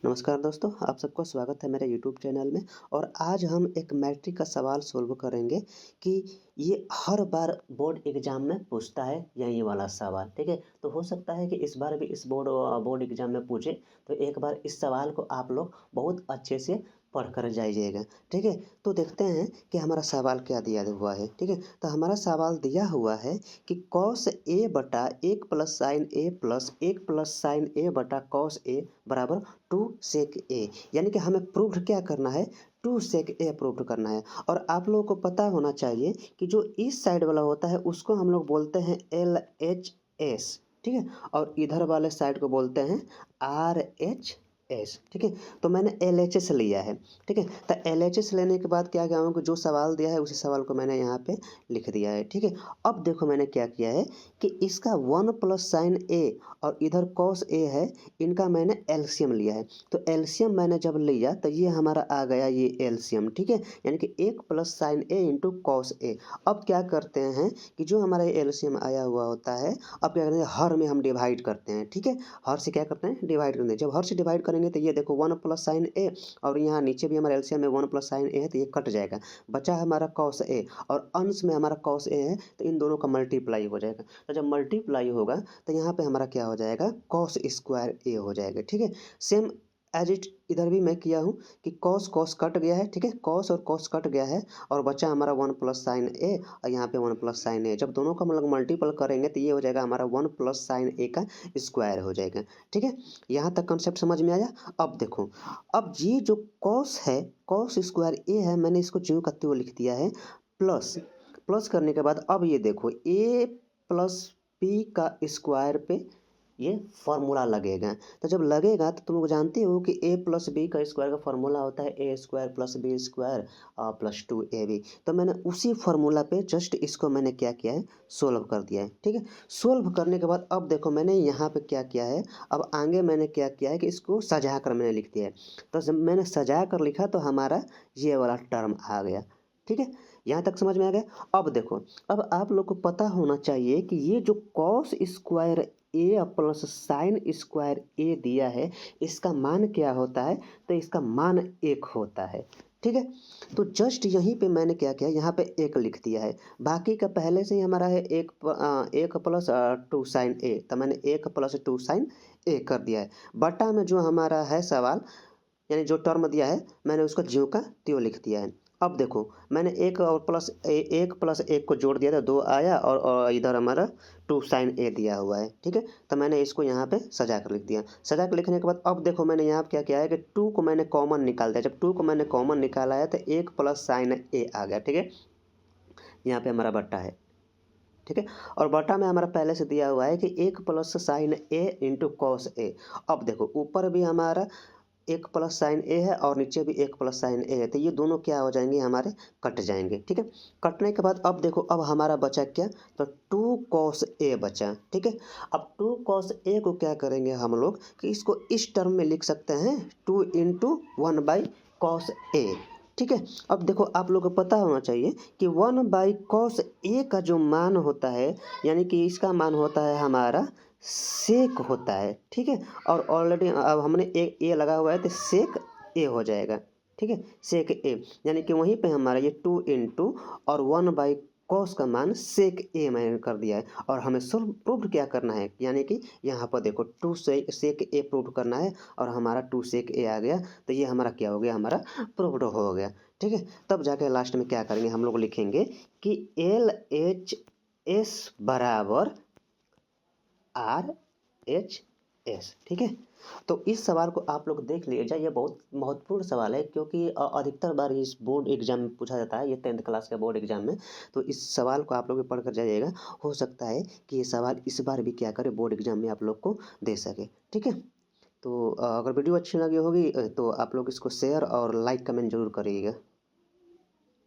नमस्कार दोस्तों, आप सबका स्वागत है मेरे यूट्यूब चैनल में। और आज हम एक मैट्रिक का सवाल सोल्व करेंगे कि ये हर बार बोर्ड एग्जाम में पूछता है यही वाला सवाल। ठीक है, तो हो सकता है कि इस बार भी इस बोर्ड एग्जाम में पूछे, तो एक बार इस सवाल को आप लोग बहुत अच्छे से पढ़ कर जाइएगा। ठीक है, तो देखते हैं कि हमारा सवाल क्या दिया हुआ है। ठीक है, तो हमारा सवाल दिया हुआ है कि कॉस ए बटा एक प्लस साइन ए प्लस एक प्लस साइन ए बटा कॉस ए बराबर टू सेक ए। यानी कि हमें प्रूव्ड क्या करना है, टू सेक ए प्रूव्ड करना है। और आप लोगों को पता होना चाहिए कि जो इस साइड वाला होता है उसको हम लोग बोलते हैं एल एच एस। ठीक है, और इधर वाले साइड को बोलते हैं आर एच एस। ठीक है, तो मैंने एल एच एस लिया है। ठीक है, तो एल एच एस लेने के बाद क्या किया हूँ कि जो सवाल दिया है उसी सवाल को मैंने यहाँ पे लिख दिया है। ठीक है, अब देखो मैंने क्या किया है कि इसका वन प्लस साइन ए और इधर कॉस ए है, इनका मैंने एलसीएम लिया है। तो एलसीएम मैंने जब लिया तो ये हमारा आ गया ये एलसीएम। ठीक है, यानी कि एक plus sign A into cos A. अब क्या करते हैं कि जो हमारा एलसीएम आया हुआ होता है, अब क्या करते हैं, हर में हम डिवाइड करते हैं। ठीक है, हर से क्या करते हैं, डिवाइड करते हैं। जब हर से डिवाइड करेंगे तो ये देखो वन प्लस साइन ए, और यहाँ नीचे भी हमारा एलसीएम में वन प्लस साइन ए है, तो ये कट जाएगा, बचा हमारा कॉस ए, और अंश में हमारा कॉस ए है, तो इन दोनों का मल्टीप्लाई हो जाएगा। तो जब मल्टीप्लाई होगा तो यहाँ पे हमारा क्या हो जाएगा, कॉस स्क्वायर ए हो जाएगा। ठीक है, सेम एज इट इधर भी मैं किया हूँ कि कॉस कॉस कट गया है। ठीक है, कॉस और कॉस कट गया है, और बचा हमारा वन प्लस साइन ए, और यहाँ पे वन प्लस साइन ए। जब दोनों का मतलब मल्टीपल करेंगे तो ये हो जाएगा हमारा वन प्लस साइन ए का स्क्वायर हो जाएगा। ठीक है, यहाँ तक कंसेप्ट समझ में आया। अब देखो, अब ये जो कॉस है, कॉस स्क्वायर ए है, मैंने इसको ज्यों करते हुए लिख दिया है प्लस। प्लस करने के बाद अब ये देखो ए प्लस बी का स्क्वायर पे ये फार्मूला लगेगा। तो जब लगेगा तो तुम लोग जानते हो कि ए प्लस बी का स्क्वायर का फार्मूला होता है A square plus B square plus two A B. तो मैंने उसी फार्मूला पे जस्ट इसको मैंने क्या किया है, सोल्व कर दिया है। ठीक है, सोल्व करने के बाद अब देखो मैंने यहाँ पे क्या किया है, अब आगे मैंने क्या किया है कि इसको सजा कर मैंने लिख दिया है। तो जब मैंने सजा कर लिखा तो हमारा ये वाला टर्म आ गया। ठीक है, यहाँ तक समझ में आ गया। अब देखो, अब आप लोग को पता होना चाहिए कि ये जो कॉस स्क्वायर ए प्लस साइन स्क्वायर ए दिया है, इसका मान क्या होता है, तो इसका मान एक होता है। ठीक है, तो जस्ट यहीं पे मैंने क्या किया, यहाँ पे एक लिख दिया है। बाकी का पहले से ही हमारा है एक प्लस टू साइन ए, तो मैंने एक प्लस टू साइन ए कर दिया है। बटा में जो हमारा है सवाल, यानी जो टर्म दिया है मैंने उसको ज्यों का त्यों लिख दिया है। अब देखो मैंने एक और एक प्लस एक को जोड़ दिया था, दो आया, और इधर हमारा टू साइन ए दिया हुआ है। ठीक है, तो मैंने इसको यहाँ पे सजा कर लिख दिया। सजा कर लिखने के बाद अब देखो मैंने यहाँ क्या किया है कि टू को मैंने कॉमन निकाल दिया। जब टू को मैंने कॉमन निकाला है तो एक प्लस साइन ए आ गया। ठीक है, यहाँ पे हमारा बट्टा है। ठीक है, और बटा में हमारा पहले से दिया हुआ है कि एक plus sign A into cos A. अब देखो ऊपर भी हमारा एक प्लस साइन ए है और नीचे भी एक प्लस साइन ए है, तो ये दोनों क्या हो जाएंगे, हमारे कट जाएंगे। ठीक है, कटने के बाद अब देखो अब हमारा बचा क्या, तो टू कॉस ए बचा। ठीक है, अब टू कॉस ए को क्या करेंगे हम लोग कि इसको इस टर्म में लिख सकते हैं, two into one by cos A. ठीक है, अब देखो आप लोग को पता होना चाहिए कि वन बाई कॉस ए का जो मान होता है, यानी कि इसका मान होता है हमारा सेक होता है। ठीक है, और ऑलरेडी अब हमने ए लगा हुआ है तो सेक ए हो जाएगा। ठीक है, सेक ए, यानी कि वहीं पे हमारा ये टू इंटू और वन बाई कॉस का मान सेक ए मैंने कर दिया है। और हमें सोल्व प्रूव क्या करना है, यानी कि यहाँ पर देखो टू सेक ए प्रूव करना है, और हमारा टू सेक ए आ गया, तो ये हमारा क्या हो गया, हमारा प्रूव्ड हो गया। ठीक है, तब जाके लास्ट में क्या करेंगे, हम लोग लिखेंगे कि एल एच एस बराबर आर एच एस। ठीक है, तो इस सवाल को आप लोग देख लीजिए, ये बहुत महत्वपूर्ण सवाल है, क्योंकि अधिकतर बार इस बोर्ड एग्जाम में पूछा जाता है, ये 10th क्लास का बोर्ड एग्जाम में। तो इस सवाल को आप लोग पढ़ कर जाइएगा, हो सकता है कि ये सवाल इस बार भी क्या करे, बोर्ड एग्जाम में आप लोग को दे सके। ठीक है, तो अगर वीडियो अच्छी लगी होगी तो आप लोग इसको शेयर और लाइक कमेंट जरूर करिएगा।